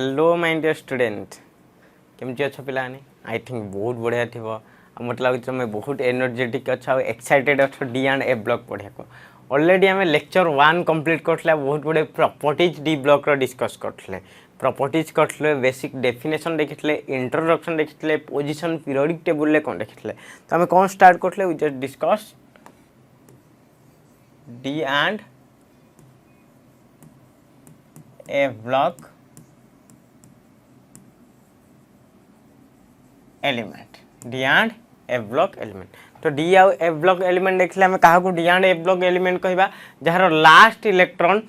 Hello my dear student केमती अच्छ पिलाने आई थिंक बहुत बढ़िया थी मत लगे तुम बहुत एनर्जेटिक अच्छा एक्साइटेड अच्छ डी एंड ए ब्लॉक पढ़िया को ऑलरेडी आम लेक्चर 1 कंप्लीट करते बहुत गुड़े प्रॉपर्टीज डी ब्लॉक डिस्कस करते प्रॉपर्टीज करते बेसिक डेफिनेशन देखी इंट्रोडक्शन देखी पोजीशन पीरियोडिक टेबल कौन देखी तो आम कौन स्टार्ट करते we just discuss d and f block element d and f block element तो डी आउ ए ब्लॉक एलिमेंट देखले हमें कहा d and f block element कहबा जहार लास्ट इलेक्ट्रॉन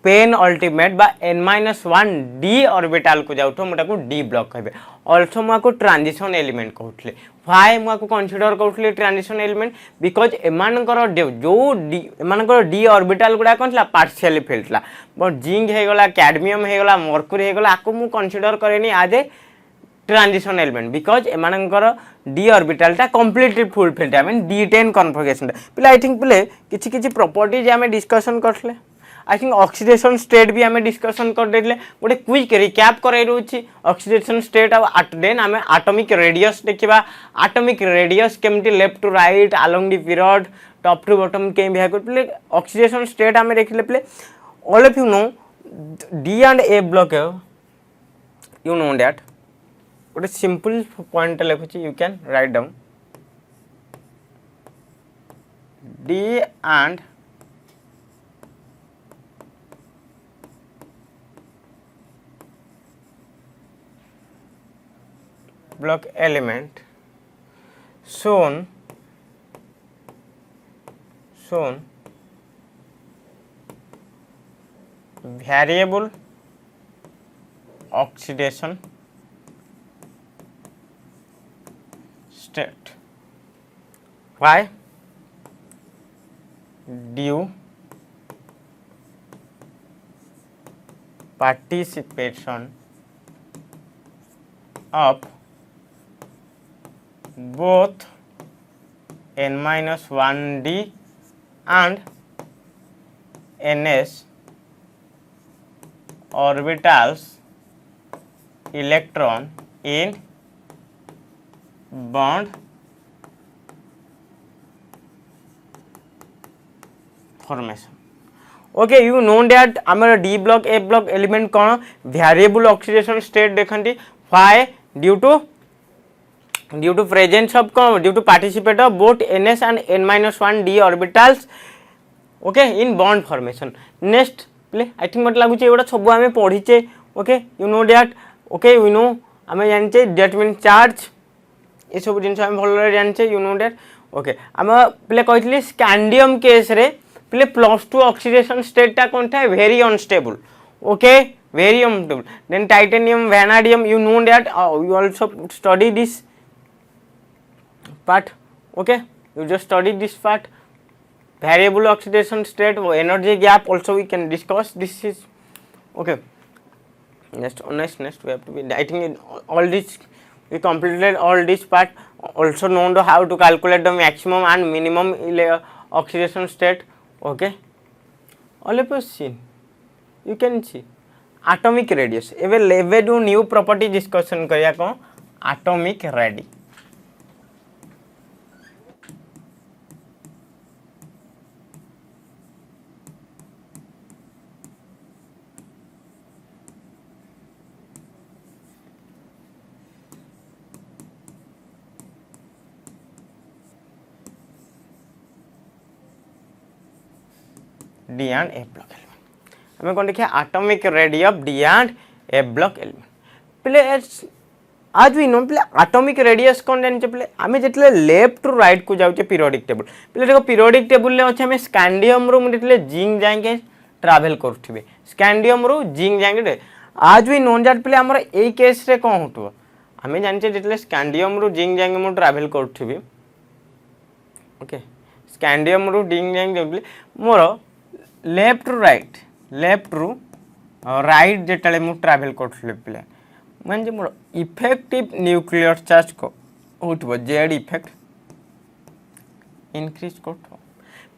पेन अल्टीमेट बा n-1 डी ऑर्बिटल को जाउथो मोटा को डी ब्लॉक कहबे आल्सो मा को ट्रांजिशन एलिमेंट कहउथले व्हाई मा को कंसीडर करथले ट्रांजिशन एलिमेंट बिकॉज एमानकर जो डी एमानकर डी ऑर्बिटल गुडा कोनला पार्शियली फिल्डला बट जिंक हे गला कैडमियम हे गला मर्क्यूरी हे गला आको मु कंसीडर करेनी आज ए ट्रांजिशन एलिमेंट बिकॉज एमानकर डी ऑर्बिटल टा completely fulfilled I mean D10 configuration पिले आई थिंक पिले किछि किछि प्रॉपर्टीज आमे डिस्कशन करथले आई थिंक ऑक्सीडेशन स्टेट भी आमे डिस्कशन कर देले गोटे क्विक रिकैप कराई रहउछि ऑक्सीडेशन स्टेट अब देन आमे एटॉमिक रेडियस देखिबा एटॉमिक रेडियस केमति left to right along the period top to bottom के बिहेव कर पिले ऑक्सीडेशन स्टेट आमे देखले पिले all of you know D and f block you know that what a simple point लिखुची you can write down D and block element shown variable oxidation state. Why? Due participation of both n-1d and ns orbitals electron in bond formation. Okay, you know that हमारा D block A block element कौन variable oxidation state देखंती why due to presence of कौन due to participate of both ns and n-1 d orbitals okay in bond formation. Next play I think मत लागू चे एवढा सब हमें पढ़ी चे okay you know that okay we know हमें जान चे that means charge ये सब जिन हम भल जाने यू नो दैट ओके आम पे कही स्कैंडियम केस रे पे +2 ऑक्सीडेशन स्टेट टा कौन था very unstable okay very unstable then titanium vanadium you know that you also study this part okay you just study this part variable oxidation state energy gap also we can discuss this is okay next we have to be I think all this we completed all this part also known to how to calculate the maximum and minimum oxidation state okay all of you see you can see atomic radius eve do new property discussion kariya ko atomic radius D and A block element हमें कौन देखिए atomic radius of D and A block element पहले आज भी no पहले atomic radius कौन जाने पहले हमें जितले लेफ्ट टू राइट को जाउचे पीरियोडिक टेबल पहले देखो पीरियोडिक टेबल ले अछि हमें स्कैंडियम रो जितले जिंक जाएंगे ट्रैवल करथिबे स्कैंडियम रो जिंक जाएंगे आज भी नोन जाट पहले हमर ए केस रे कोन होतबो हमें जानिचे जितले स्कैंडियम रो जिंक जाएंगे मो ट्रैवल करथिबे ओके स्कैंडियम रो जिंक जाएंगे मोर लेफ्ट रू राइट जेटाले मु ट्रैवल करथले पिले माने मोर इफेक्टिव न्यूक्लियर चार्ज को होतबो जेड इफेक्ट इंक्रीज करथो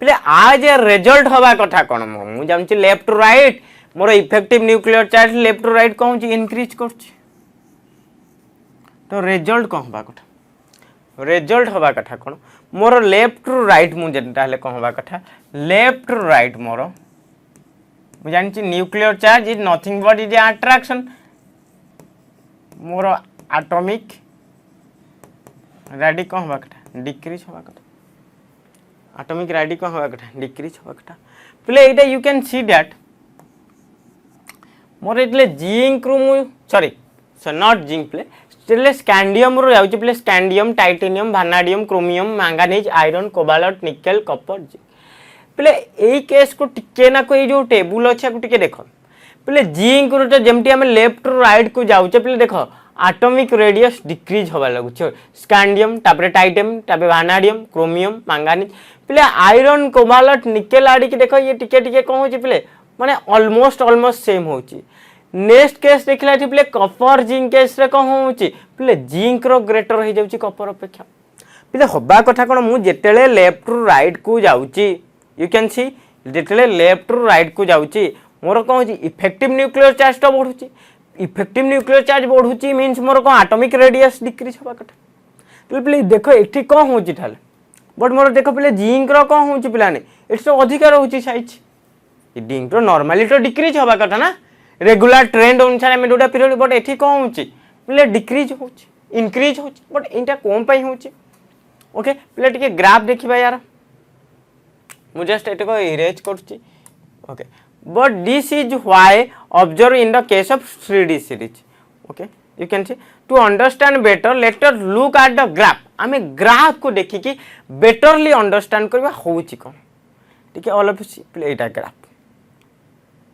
पिले आज रिजल्ट हवा कथा कोन मु जानछि left to right more effective nuclear charge left to right कौन इनक्रीज कर तो रिजल्ट कौन हवा कथा रिजल्ट हवा कथा कौन मोर लेफ्ट टू राइट मुझे कौन हवा कथा लेफ्ट टू राइट मोर मुझे जानी nuclear charge is nothing but is attraction more atomic ready कौन हवा कथा डिक्रीज हवा कथा एटॉमिक रेडी कौन हवा कथा डिक्रीज हवा कथा प्ले एटा यू कैन सी दैट मोर एटले जिंक रु सॉरी नॉट जिंक प्ले स्टेले स्कैंडियम रो जाउची प्ले scandium titanium vanadium chromium manganese iron cobalt nickel copper zinc प्ले एई केस को टिके ना को जो टेबुल अच्छे टिके देखो प्ले जिंक रो जेमटी हम लेफ्ट टू राइट को जाउचे प्ले देखो एटॉमिक रेडियस डिक्रीज होबा लागुचे स्कैंडियम तापर टाइटेनियम तापर वैनाडियम क्रोमियम मैंगानीज प्ले आयरन कोबाल्ट निकेल आड़ी के देखो ये टिके टिके कौन होची प्ले माने ऑलमोस्ट सेम होची नेक्स्ट केस देखला प्ले कॉपर जिंक केस रे कौन होची प्ले जिंक रो ग्रेटर हो जाउची कॉपर अपेक्षा प्ले होबा कथा कोन मु जेतेले लेफ्ट टू राइट को जाउची यू कैन सी जेतेले लेफ्ट टू राइट को जाउची मोर कौन होची इफेक्टिव न्यूक्लियर चार्ज तो बढ़ुची इफेक्टिव न्यूक्लियर चार्ज बढ़ुची मींस मोर कौन एटॉमिक रेडियस डिक्रीज होबा कथा प्ले देखो एठी कौन होची थाले बट मोर देखो प्ले जिंक रो कौन होची प्लाने इट्स अधिक रहउची साइज जिंक रो नॉर्मली तो डिक्रीज होबा कथा ना रेगुलर ट्रेंड अनुसार आम जोटा पीरियड बट एठी कौन होची प्ले डिक्रीज होची इंक्रीज होची बट इनटा कोन पई होची ओके प्ले टिके ग्राफ देखिबा यार मु जस्ट एटे को इरेज करची okay but this is why observe in the case of 3D series okay you can see to understand better let us look at the graph आम graph को देखि कि बेटरली अंडरस्टैंड करबा होची कोन टिके ऑल ऑफ सी प्ले एटा graph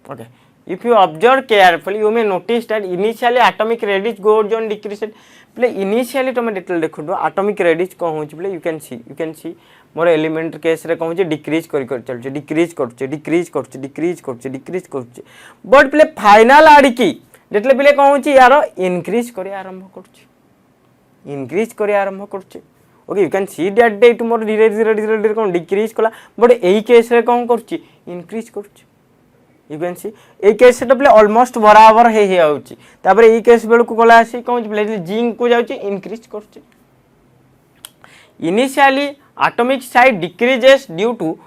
okay if you observe carefully you may notice that initially atomic radius goes on decreasing play initially to detail देखो atomic radius को होची play you can see मोर एलिमेंट केस रे कहूँ डिक्रीज कर चलছে डिक्रीज करছে डिक्रीज करছে डिक्रीज करছে डिक्रीज करছে बट प्ले फाइनल आड़ी की जेतले प्ले कहूँ यार इनक्रीज करे आरंभ करছে इनक्रीज करे आरंभ करছে okay you can see that डे मोर धीरे धीरे धीरे धीरे कौन डिक्रीज कला बट एई केस रे कौन करছে इनक्रीज करছে यू कैन सी ए केस से प्ले ऑलमोस्ट बराबर हे जाउची तापर ए केस बेल को गला आसी कहूँ प्ले जिंक को जाउची इनक्रीज करছে initially atomic size decreases due to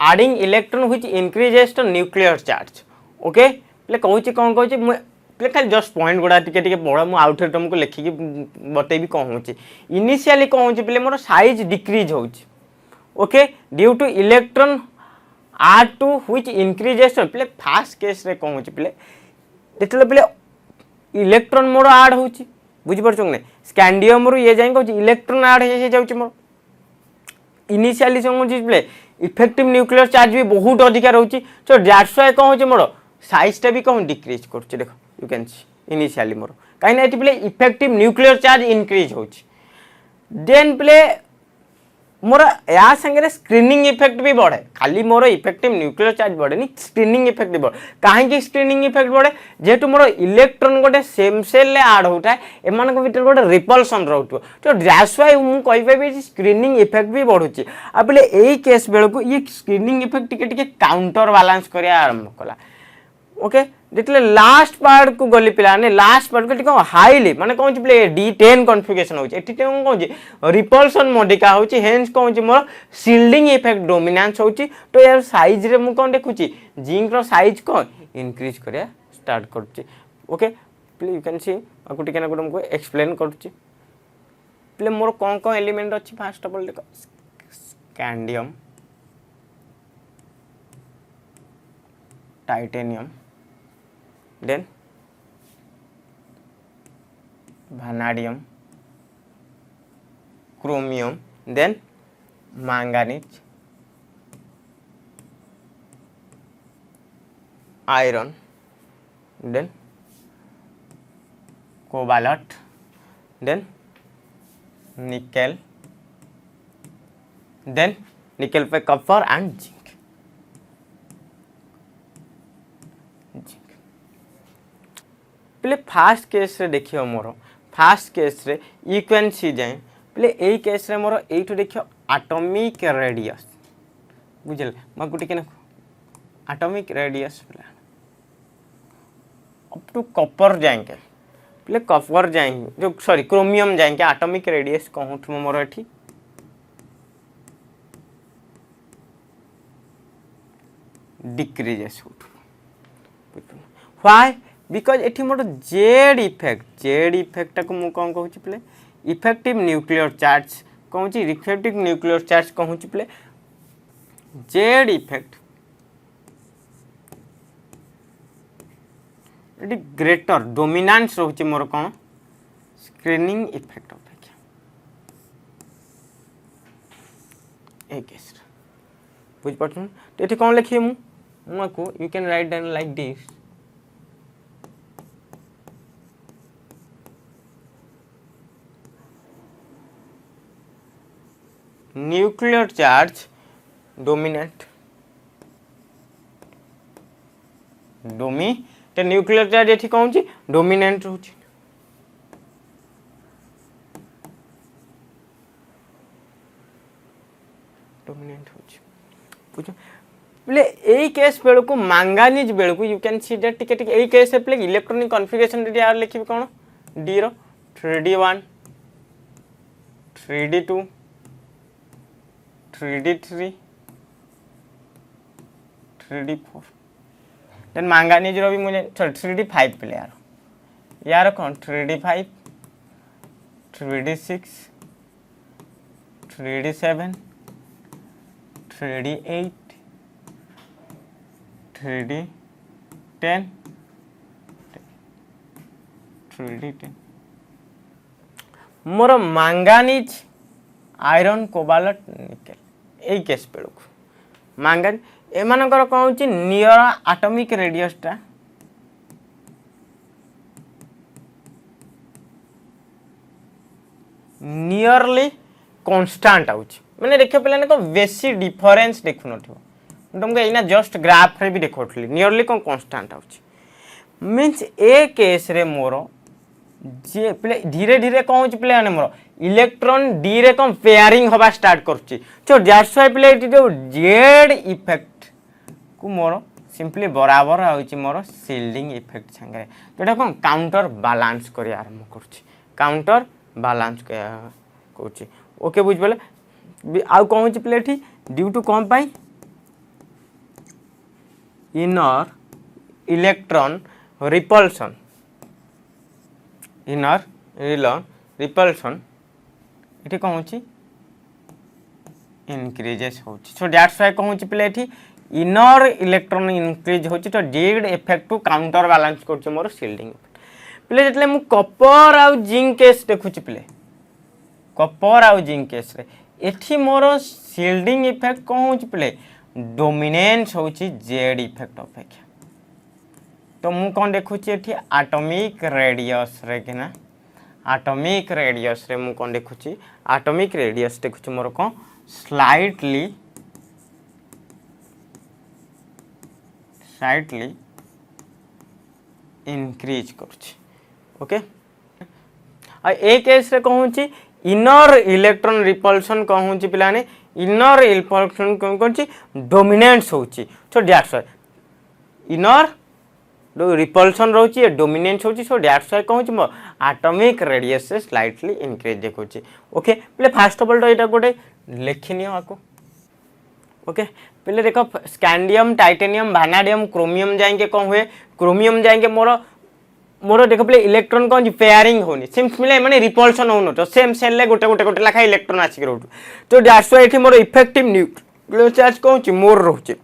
adding electron which increases the nuclear charge okay play कहूँ कौन कहूँ प्ले खाली जस्ट पॉइंट गुड़ा टिके पढ़ा मुझे आउट तुमको लिखिकी बतेबी कौन हो इनिशियली कौन हो प्ले मोर साइज डिक्रीज हो okay due to electron are to which increases प्ले फास्ट केस रे कौन हो प्ले देखले प्ले इलेक्ट्रॉन मोर ऐड हो बुझिपार ना स्कैंडियम रु ये जाए कहूँ इलेक्ट्रॉन ऐड हो जाऊँ मोर इनिशियली प्ले इफेक्टिव न्यूक्लियर चार्ज भी बहुत अधिक रोचे सो दैट्स व्हाई कौन हो मोर साइजटा भी कौन डिक्रीज कर देख यू कैन सी इनिशियली मोर कहीं play effective nuclear charge increase हो देन प्ले मोर या संगे स्क्रीनिंग इफेक्ट भी बढ़े खाली मोर इफेक्टिव न्यूक्लियर चार्ज बढ़े नहीं स्क्रीनिंग इफेक्ट भी बढ़े कहीं स्क्रीनिंग इफेक्ट बढ़े जेहेतु मोर इलेक्ट्रॉन गोटे सेम सेल आड होता है एम भर गोटे रिपल्सन रोक तो दैट्स व्हाई मुझे स्क्रीनिंग इफेक्ट भी बढ़ुची आ बोले यही केस बेलू ये स्क्रीनिंग इफेक्ट टिके काउंटर बालांस करा आरंभ कला ओके जितने लास्ट पार्ट को गली पिलाने लास्ट पार्ट को हाईली माने कौन प्ले D10 कॉन्फ़िगरेशन होची एठी कौन रिपल्सन मॉडिका होची हेंस कौन मोर शील्डिंग इफेक्ट डोमिनेंस होची तो यार साइज रे मु कौन देखुची जिंक रो साइज को इंक्रीज करिया स्टार्ट करची ओके प्ले यू कैन सी आकु टिके ना तुमको एक्सप्लेन करची प्ले मोर कौन कौन एलिमेंट अछि फर्स्ट ऑफ ऑल देखो scandium titanium then vanadium chromium then manganese iron then cobalt then nickel पे copper and zinc play fast case रे देखियो मोर फास्ट केस रे यू कैन सी जाए प्ले एई केस रे मोर एठो देखियो एटॉमिक रेडियस बुझल म गुटी के ना एटॉमिक रेडियस पिला अप टू कॉपर जाएंगे पिले कॉपर जाएंगे जो सॉरी क्रोमियम जाएंगे एटॉमिक रेडियस कौन उठो मोर एठी डिक्रीजेस उठो व्हाई बिकॉज एठी मोर जेड इफेक्ट को मु कौन कहूँ पिले इफेक्टिव न्यूक्लियर चार्ज कहूँ इफेक्टिव न्यूक्लियर चार्ज कहूँ पिले जेड इफेक्ट ये ग्रेटर डोमिनान्स रोचे मोर कौन स्क्रीनिंग इफेक्ट अपेक्षा केस बुझ पार्छ तो ये कौन लिखिए मुझको you can write down like this nuclear charge dominant तो न्यूक्लियर चार्ज ये कौन डोमिनेंट रोचे डोमिनेंट बुझ बोले यही केस बेलू को मांगानीज बेलू को यू कैन सी दैट टिके टिके यही केस पे इलेक्ट्रॉनिक कॉन्फ़िगरेशन रे यार लिखिबे कोन डी रो 3d1 3d2 3d3 3d4 then मांगानीज रो भी मुझे 3d5 पे यार कौन 3d5 3d6 3d7 3d8 3d10 3d10 मोर मांगानीज आयरन कोबाल्ट निकेल यही केस बेलू मांगानी एमानकर कौन होची नियर एटॉमिक रेडियस टा नियरली कांस्टेंट आउची माने देखियो पिलाने को बेसी डिफरेंस देखु नथियो तुमको एना जस्ट ग्राफ रे भी देखोटली नियरली कोन कांस्टेंट आउची मींस ए केस रे मोर जे प्ले धीरे धीरे कौन होची प्ले आने मोर इलेक्ट्रॉन डी रे कौन पेयरिंग होबा स्टार्ट करची तो दैट्स व्हाई प्ले जो जेड इफेक्ट को मोर सिंपली बराबर आउची मोर शील्डिंग इफेक्ट संगे जेटा कोन काउंटर बैलेंस करी आरंभ करची काउंटर बैलेंस करची ओके बुझ बोले आ कौन होची प्ले एठी ड्यू टू कौन पाई inner electron repulsion inner repulsion ये कौन होची इंक्रीजेस होची सो दैट्स व्हाई कौन होची प्ले एठी इनर इलेक्ट्रॉन इंक्रीज होची तो Z effect to counter balance करची मोर शील्डिंग प्ले जतले मु कॉपर आ जिंक केस देखुची प्ले कॉपर आ जिंक केस रे एठी मोर शील्डिंग इफेक्ट कौन होची प्ले डोमिनेंस होची जेड इफेक्ट अपेक्षा तो मु कौन देखुची एठी एटॉमिक रेडियस रे किना एटॉमिक रेडियस रे मु कौन देखुची एटॉमिक रेडियस देखुची मोर को स्लाइटली इंक्रीज करची ओके आ ए केस रे कहूची इनर इलेक्ट्रॉन रिपल्सन कहूची पिलाने इनर रिपल्सन कहूची डोमिनेंस होची so that's why inner repulsion रोची डोमिनेंस होची सो दैट्स व्हाई कहूची मो एटॉमिक रेडियस से स्लाइटली इंक्रीज देखुची ओके पहले फर्स्ट ऑफ ऑल तो एटा गोटे लेखिनियो आको ओके पहले देखो स्कैंडियम टाइटेनियम वैनाडियम क्रोमियम जाएंगे कौन हुए क्रोमियम जाएंगे मोर मोर देखो पहले इलेक्ट्रॉन कौन पेयरिंग होनी सिम्स मिले माने रिपल्सन होनो तो सेम सेल ले गोटे गोटे गोटे लाखा इलेक्ट्रॉन आसी रोट तो दैट्स व्हाई एठी मोर इफेक्टिव न्यूक्लियर चार्ज कहूची मोर रहउची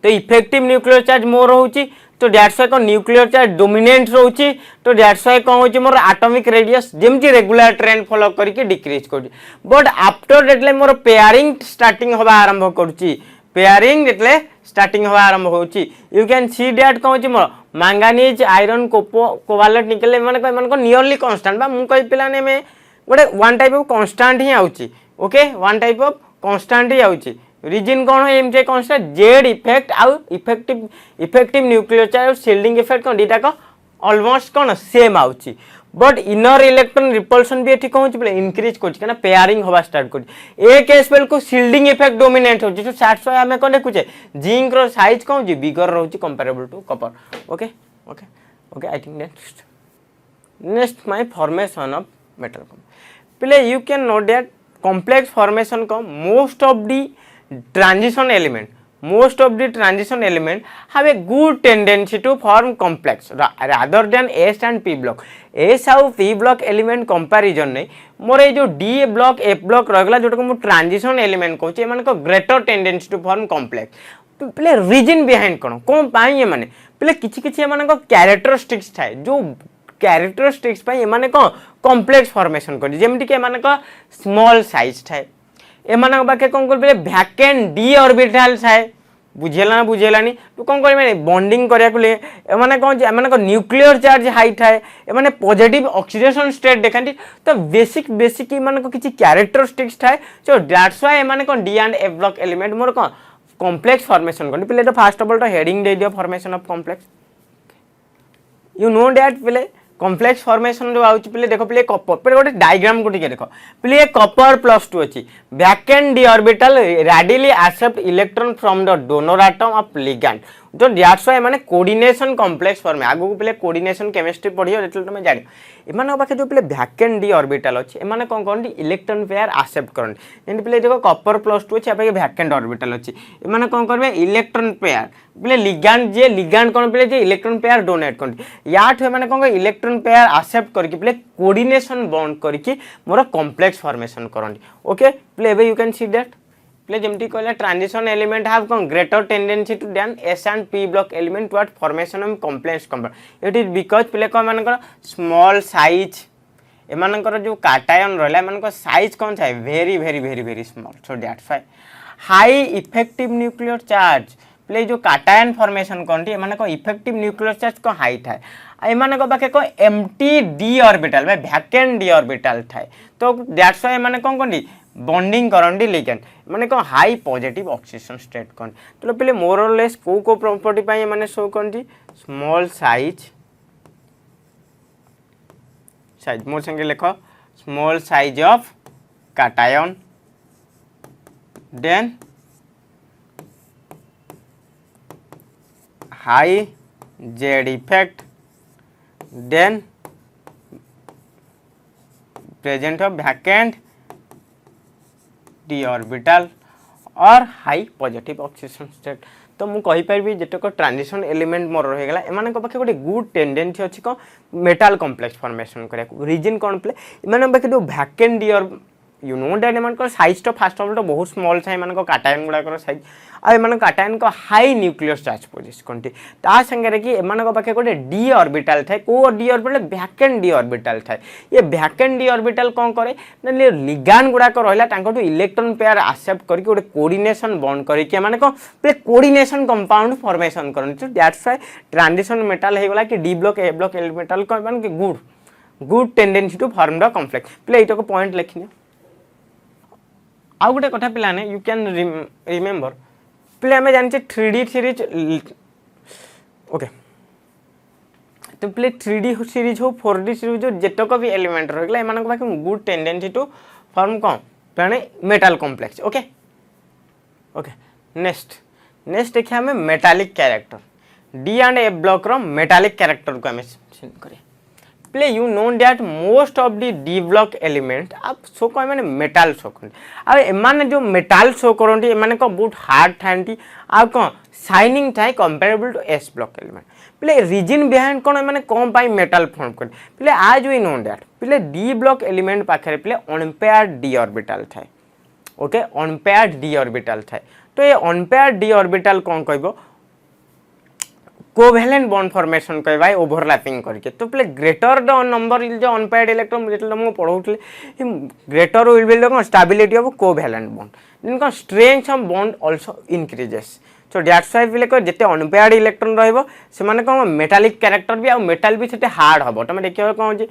तो इफेक्टिव न्यूक्लियर चार्ज मोर रहउची तो दैट्स व्हाई कौन न्यूक्लियर चार्ज डोमिनेंट रहउची तो दैट्स व्हाई कौन होची मोर एटॉमिक रेडियस जेमती रेगुलर ट्रेंड फॉलो करके डिक्रीज करची बट आफ्टर दैट मोर पेयरिंग स्टार्टिंग होबा आरंभ करची पेयरिंग जेतले स्टार्टिंग होबा आरंभ होची यू कैन सी दैट कौन होची मोर मैंगानीज आयरन कोबाल्ट निकल माने को नियरली कांस्टेंट बा मु कहि पिलाने में गोटे वन टाइप ऑफ कांस्टेंट ही आउची ओके वन टाइप ऑफ कांस्टेंट ही आउची रीजन कौन है एमजे कांस्टेंट जेड इफेक्ट आउ effective nuclear charge shielding effect कोन डीटा को ऑलमोस्ट कौन सेम आउची बट इनर इलेक्ट्रॉन रिपल्सन भी एठी कहूँ बोले इंक्रीज कर पेयरिंग हवा स्टार्ट कर ए केस बेल को शिल्डिंग इफेक्ट डोमिनेट होची तो दैट्स व्हाई हमें कोन देखुचे जिंक रो साइज कहूँ जी बिगर रहउची comparable to copper okay okay okay I think next my formation of metal पहले you can note that complex formation को most of the transition element have a good tendency to form complex rather than S and P block S और P block element comparison नहीं मोर ये जो D block F block रहगला जोटा को मु transition element कहूँ ये माने को greater tendency to form complex पहले रीजन बिहाइंड कौन पाई ये माने पहले किछि माने को कैरेक्टरिस्टिक्स थाए जो कैरेक्टरिस्टिक्स पाई माने को कॉम्प्लेक्स फॉर्मेशन कर जेमति के माने को स्मॉल साइज थाए ए माने बाके कोन कर पहले वैकेंट डी ऑर्बिटल थाए बुझेला ना बुझेलानी तो कोन कर माने बॉन्डिंग करिया को ले ए माने कोन जे माने को न्यूक्लियर चार्ज हाई थाए ए माने पॉजिटिव ऑक्सीडेशन स्टेट देखंती तो बेसिक माने को किछि कैरेक्टरिस्टिक्स थाए सो दैट्स व्हाई ए माने को d and f block element मोर को कॉम्प्लेक्स फॉर्मेशन कर पहले तो फर्स्ट ऑफ ऑल तो हेडिंग दे दियो formation of complex you know that पहले कॉम्प्लेक्स फॉर्मेशन जो आउची पहले देखो पहले कॉपर पहले गोटे डायग्राम को टिके देखो पहले कॉपर +2 अछि vacant d orbital readily accept electron from the donor atom of ligand तो दैट्स व्हाई माने कोऑर्डिनेशन कॉम्प्लेक्स फॉर्म आगु को पहले कोऑर्डिनेशन केमिस्ट्री पढियो जेतल तुम जानि एमाने पाखे जो पहले वैकेंट डी ऑर्बिटल अछि एमाने कोन कोन इलेक्ट्रॉन पेयर एक्सेप्ट करन जेंति पहले देखो कॉपर +2 अछि आपके वैकेंट ऑर्बिटल अछि एमाने कोन करबे इलेक्ट्रॉन पेयर पहले लिगैंड कोन पहले जे इलेक्ट्रॉन पेयर डोनेट करन याठ माने कोन इलेक्ट्रॉन पेयर एक्सेप्ट करके पहले कोऑर्डिनेशन बॉन्ड करके मोर कॉम्प्लेक्स फॉर्मेशन करन ओके पहले एबे यू कैन सी दैट पहले जेमती कहले transition element have come greater tendency to then s and p block element toward formation of complex compound it is because पहले को मानकर स्मॉल साइज एमानकर जो काटायन रहला एमानकर साइज कोन छै very very very very small so that's why high effective nuclear charge पहले जो काटायन formation कोनटी एमानकर effective nuclear charge को high थाए एमानकर बाके को एम्प्टी डी ऑर्बिटल बा वैकेंट डी ऑर्बिटल थाए तो दैट्स व्हाई एमाने कोन कोनटी बॉन्डिंग करंडी लिगैंड माने को हाई पॉजिटिव ऑक्सीडेशन स्टेट कोन तो पहले मोर और लेस को प्रॉपर्टी पाए माने शो कोनटी स्मॉल साइज मोर संगे लिखो small size of cation then high Z effect then present of vacant d orbital और हाई पॉजिटिव ऑक्सीडेशन स्टेट तो मु कहि परबी जेतक ट्रांजिशन एलिमेंट मोर रह गेला एमाने को पाखे गोटे गुड टेंडेंसी अछि को मेटल कॉम्प्लेक्स फॉर्मेशन करे रीजन कोन प्ले एमाने पाखे जो वैकेंट डी और यू नो दैट एमान को साइज तो फर्स्ट ऑफ ऑल तो बहुत स्मॉल छै एमान को काटायन गुडा कर साइज आ एमान काटायन को हाई न्यूक्लियर चार्ज पोजीशन कोनटी ता संगे रे कि एमान को पाखे गोटे डी ऑर्बिटल थाए को D orbital vacant d orbital थाए ये वैकेंट डी ऑर्बिटल कोन करे न लिगैंड गुडा को रहला तांको इलेक्ट्रॉन पेयर एक्सेप्ट करके गोटे कोऑर्डिनेशन बॉन्ड करके एमान को पे कोऑर्डिनेशन कंपाउंड फॉर्मेशन करन तो दैट्स व्हाई ट्रांजिशन मेटल हे गेला कि d block a block elemental को मान के good tendency to form the complex प्ले इतो को पॉइंट लिखिने आउ गोटे कथा पिलाने यू कैन रिमेंबर प्ले हमें जानिचे 3D सीरीज ओके तो प्ले 3D सीरीज हो 4D सीरीज हो जेतक भी एलिमेंट रहला एमान को बाकी गुड टेंडेंसी टू फॉर्म कौन प्लाने metal complex okay okay next देखिए हमें metallic character d and f block रो मेटालिक कैरेक्टर को हमें सीन करिए प्ले you know that most of the d block element आप शो को माने मेटल शो करन आ एमाने जो मेटल शो करन एमाने को बहुत हार्ड थांती आ को शाइनिंग थाई comparable to s block element प्ले रीजन बिहाइंड कोन माने कम पाई मेटल फॉर्म कर प्ले आज वी नो दैट प्ले डी ब्लॉक एलिमेंट पाखरे प्ले अनपेयर्ड डी ऑर्बिटल थाए ओके अनपेयर्ड डी ऑर्बिटल थाए तो ये अनपेयर्ड डी ऑर्बिटल कोन कहबो कोवेलेंट बॉन्ड फॉर्मेशन कहबाय ओवरलैपिंग करके तो प्ले ग्रेटर द नंबर जो अनपेयर्ड इलेक्ट्रॉन जेतल हम पढौतले greater will be the stability of covalent bond जिनका strength of bond also increases so that's why play को जेते अनपेयर्ड इलेक्ट्रॉन रहबो से माने को मेटालिक कैरेक्टर भी आ मेटल भी सेते हार्ड हबो तमे देखियो कोन जे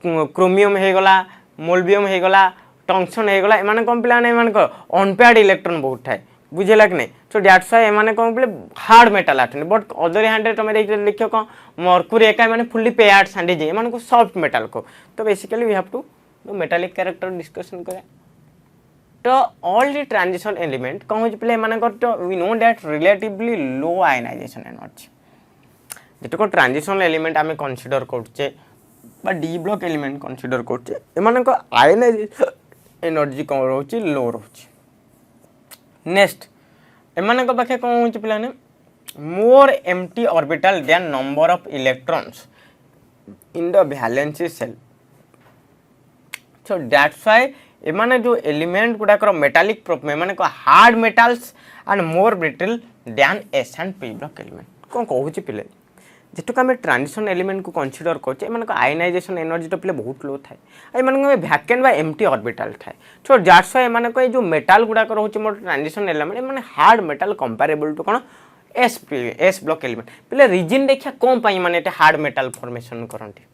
क्रोमियम हे गला मोल्बियम हे गला टंगस्टन हे गला एमाने कम प्लान एमान को अनपेयर्ड इलेक्ट्रॉन बहुत थाए बुझेगा कि नहीं सो दैट्स व्हाई एमाने कौन बोले हार्ड मेटल आठने बट अदर हैंड तुम देखियो कौन मर्क्यूरी एका माने फुल्ली पेयर्ड सांडी जे एमान को सॉफ्ट मेटल को तो basically we have to do metallic character discussion करा तो ऑल द ट्रांजिशन एलिमेंट कौन हो पे एमान तो we know that relatively low ionization energy जेतक ट्रांजिशन एलिमेंट आम कनसीडर करछे बा डी ब्लॉक एलिमेंट कनसीडर करछे एमान को आयनाइजेशन एनर्जी कौन रोची लो रोची नेक्स्ट एमान पाखे कौन हो पे more empty orbital then number of electrons in the valency shell so that's why एमाने जो एलिमेंट गुडाकर मेटालिक प्रोप में माने को hard metals and more brittle than s and p block element कौन कहूँ पिले जेटुक आम ट्रांजिशन एलिमेंट को कनसीडर करछे एमान को आयनाइजेशन एनर्जी तो पिले बहुत लो थाए एमान को वैकेंट बा एम्प्टी ऑर्बिटल थाए सो दैट्स व्हाई एमान को जो मेटल गुडाक रहउछ मोर ट्रांजिशन एलिमेंट माने हार्ड मेटल कंपेरेबल टू कोन एस ब्लॉक एलिमेंट पिले रीजन देखिया कोन पई माने एटा हार्ड मेटल फॉर्मेशन करंती